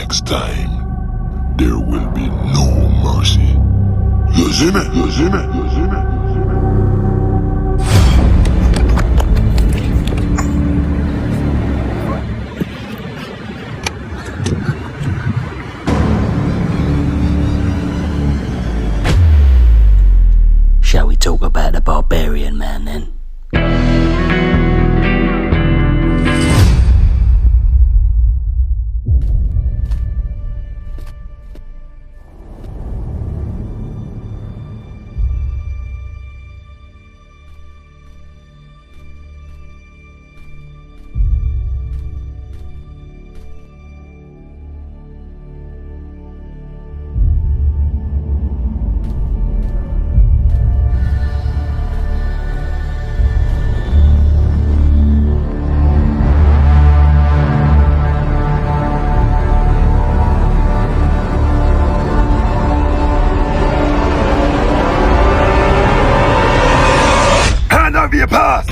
next time, there will be no mercy. You see me? You see me? You see me? Shall we talk about the barbarian man then? Your pass.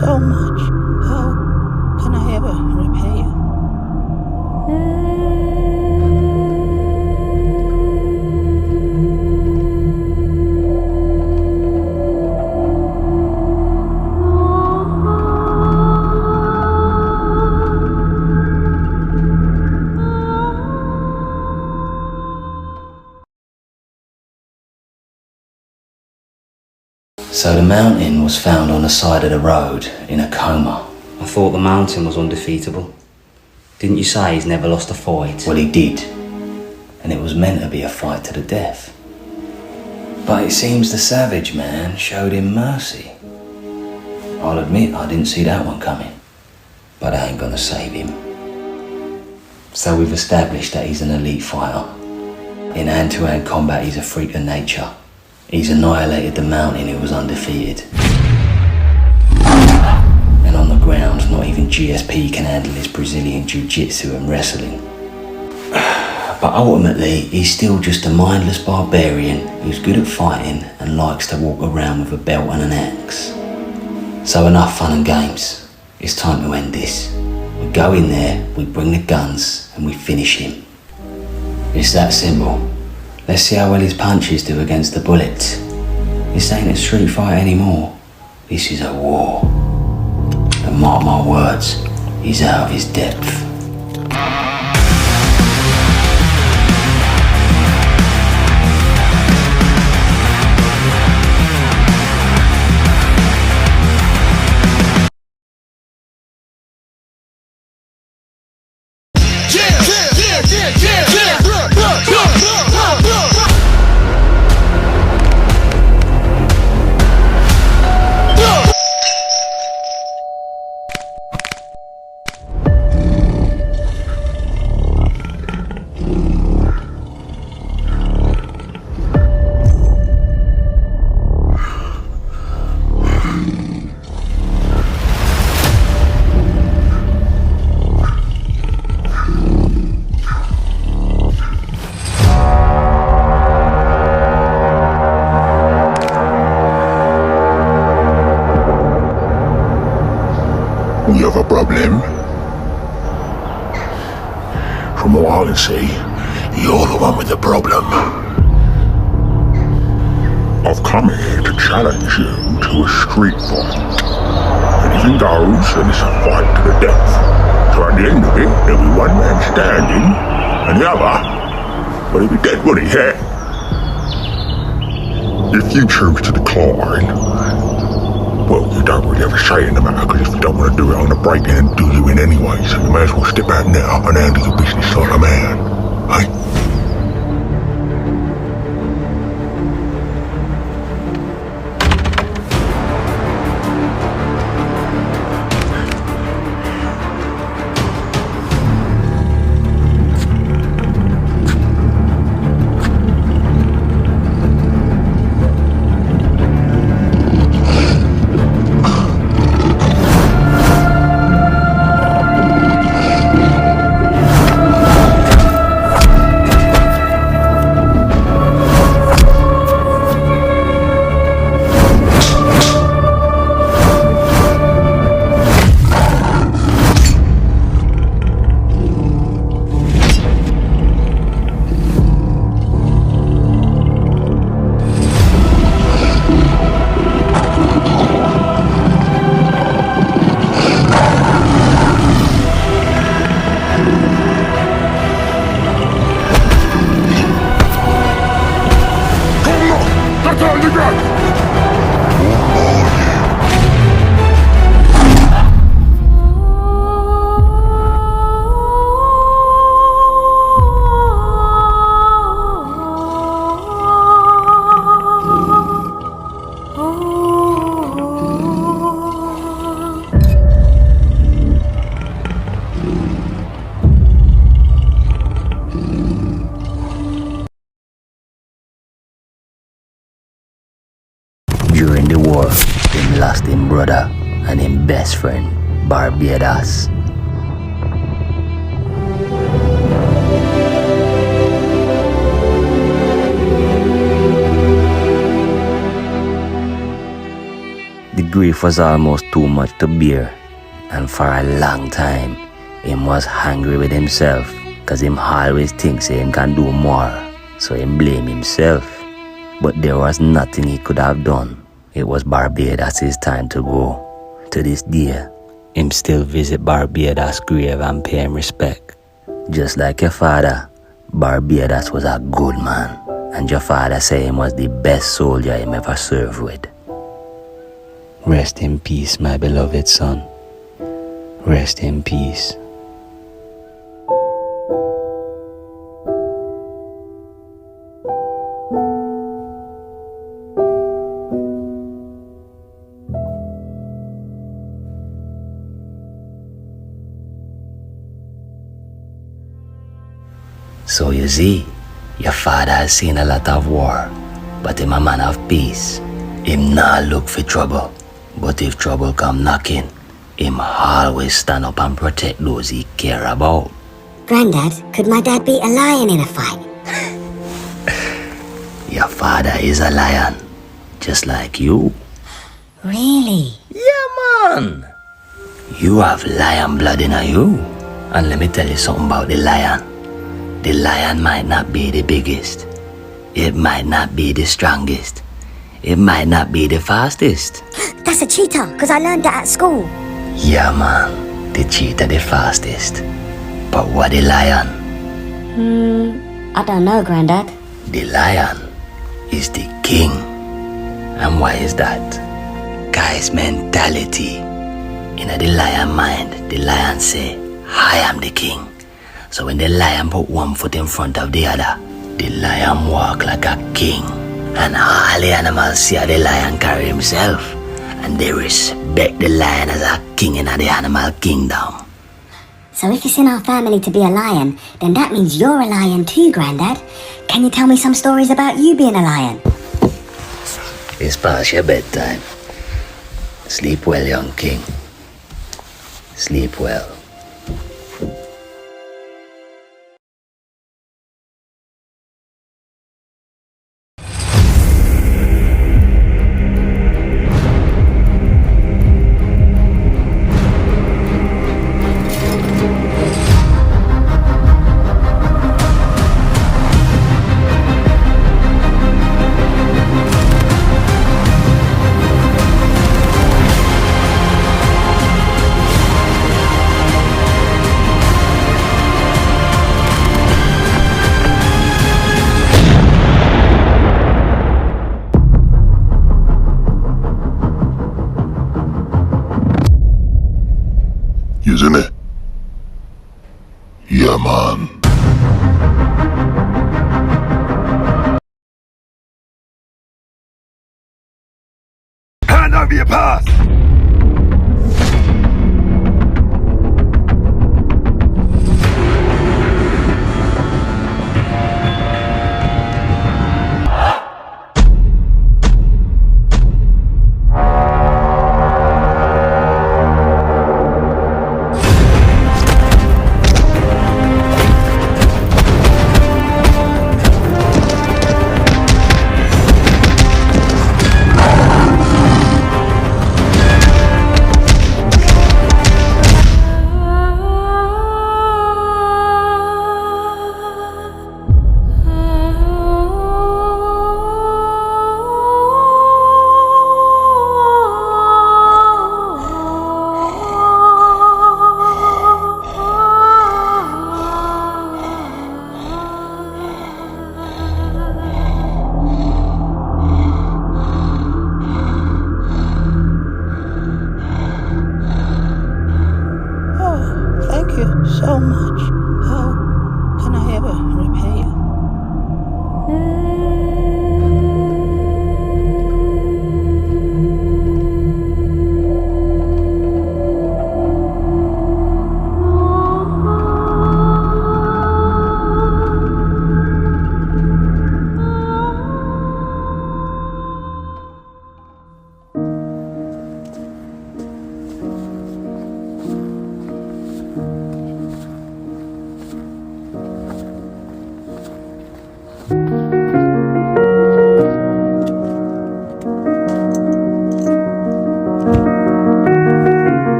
So much. How can I ever repay you? So the mountain was found on the side of the road in a coma. I thought the mountain was undefeatable. Didn't you say he's never lost a fight? Well, he did. And it was meant to be a fight to the death. But it seems the savage man showed him mercy. I'll admit I didn't see that one coming. But I ain't gonna save him. So we've established that he's an elite fighter. In hand-to-hand combat, he's a freak of nature. He's annihilated the mountain who was undefeated. And on the ground, not even GSP can handle his Brazilian jiu-jitsu and wrestling. But ultimately, he's still just a mindless barbarian who's good at fighting and likes to walk around with a belt and an axe. So enough fun and games. It's time to end this. We go in there, we bring the guns, and we finish him. It's that simple. Let's see how well his punches do against the bullets. This ain't a street fight anymore. This is a war. And mark my words, he's out of his depth. problem? From what I can see, you're the one with the problem. I've come here to challenge you to a street fight. Anything goes, and it's a fight to the death. So at the end of it, there'll be one man standing, and the other, well, he'll be dead, won't he? Yeah? If you choose to decline, well, you don't really have a say in the matter, because if you don't want to do it, I'm going to break in and do you in anyway, so you may as well step out now and handle your business like a man. Hey? During the war, him lost him brother and him best friend, Barbados. The grief was almost too much to bear, and for a long time, him was angry with himself, cause him always thinks him can do more, so him blame himself. But there was nothing he could have done. It was Barbados' time to go. To this day, him still visit Barbados' grave and pay him respect. Just like your father, Barbados was a good man, and your father say him was the best soldier him ever served with. Rest in peace, my beloved son. Rest in peace. So you see, your father has seen a lot of war, but him a man of peace. Him not look for trouble, but if trouble come knocking, him always stand up and protect those he care about. Granddad, could my dad beat a lion in a fight? Your father is a lion, just like you. Really? Yeah, man. You have lion blood in you. And let me tell you something about the lion. The lion might not be the biggest. It might not be the strongest. It might not be the fastest. That's a cheetah, because I learned that at school. Yeah, man. The cheetah the fastest. But what the lion? I don't know, Granddad. The lion is the king. And why is that? Guy's mentality. In the lion mind, the lion say, I am the king. So when the lion put one foot in front of the other, the lion walk like a king. And all the animals see how the lion carry himself. And they respect the lion as a king in the animal kingdom. So if it's in our family to be a lion, then that means you're a lion too, Granddad. Can you tell me some stories about you being a lion? It's past your bedtime. Sleep well, young king. Sleep well. over your past. Oh, thank you so much. How can I ever repay you?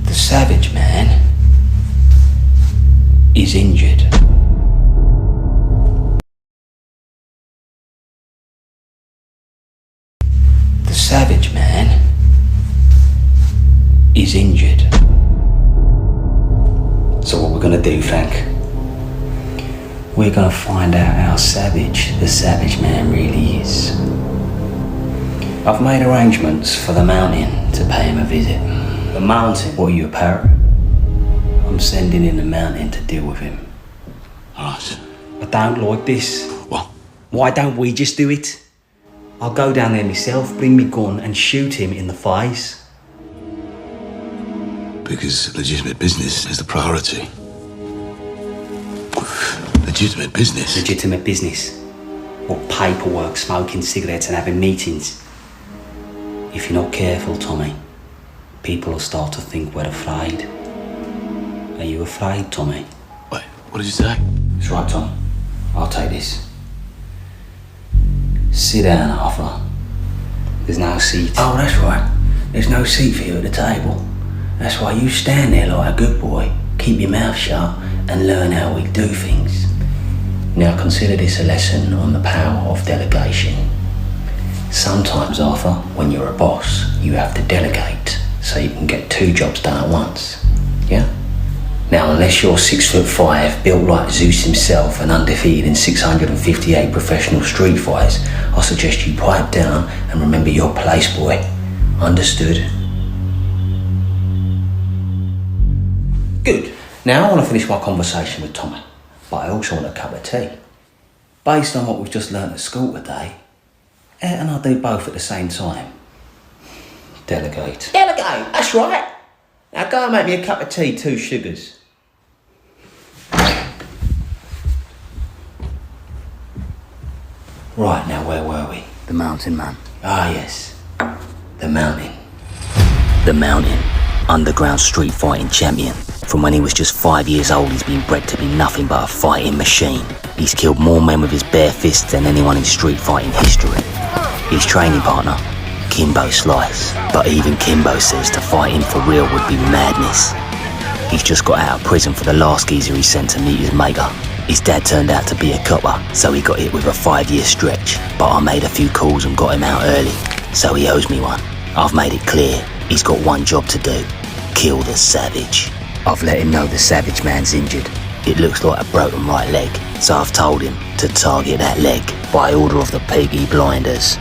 The savage man is injured. The savage man is injured. So what we're gonna do, Frank? We're gonna find out how savage the savage man really is. I've made arrangements for the mountain to pay him a visit. The mountain? What are you, a parrot? I'm sending in the mountain to deal with him. Right. I don't like this. What? Why don't we just do it? I'll go down there myself, bring me gun and shoot him in the face. Because legitimate business is the priority. Legitimate business? Legitimate business. Or paperwork, smoking cigarettes and having meetings. If you're not careful, Tommy, people will start to think we're afraid. Are you afraid, Tommy? Wait, what did you say? That's right, Tom. I'll take this. Sit down, Arthur. There's no seat. Oh, that's right. There's no seat for you at the table. That's why you stand there like a good boy, keep your mouth shut, and learn how we do things. Now consider this a lesson on the power of delegation. Sometimes, Arthur, when you're a boss, you have to delegate so you can get 2 jobs done at once. Yeah? Now, unless you're 6'5", built like Zeus himself and undefeated in 658 professional street fights, I suggest you pipe down and remember your place, boy. Understood? Good. Now I want to finish my conversation with Tommy, but I also want a cup of tea. Based on what we've just learnt at school today, and I'll do both at the same time. Delegate. Delegate, that's right. Now go and make me a cup of tea, 2 sugars. Right, now where were we? The mountain man. Ah, yes. The mountain. The mountain. Underground street fighting champion. From when he was just 5 years old, he's been bred to be nothing but a fighting machine. He's killed more men with his bare fists than anyone in street fighting history. His training partner, Kimbo Slice. But even Kimbo says to fight him for real would be madness. He's just got out of prison for the last geezer he sent to meet his maker. His dad turned out to be a copper, so he got hit with a 5-year stretch. But I made a few calls and got him out early, so he owes me one. I've made it clear, he's got one job to do. kill the savage. I've let him know the savage man's injured. It looks like a broken right leg, so I've told him to target that leg by order of the Peaky Blinders.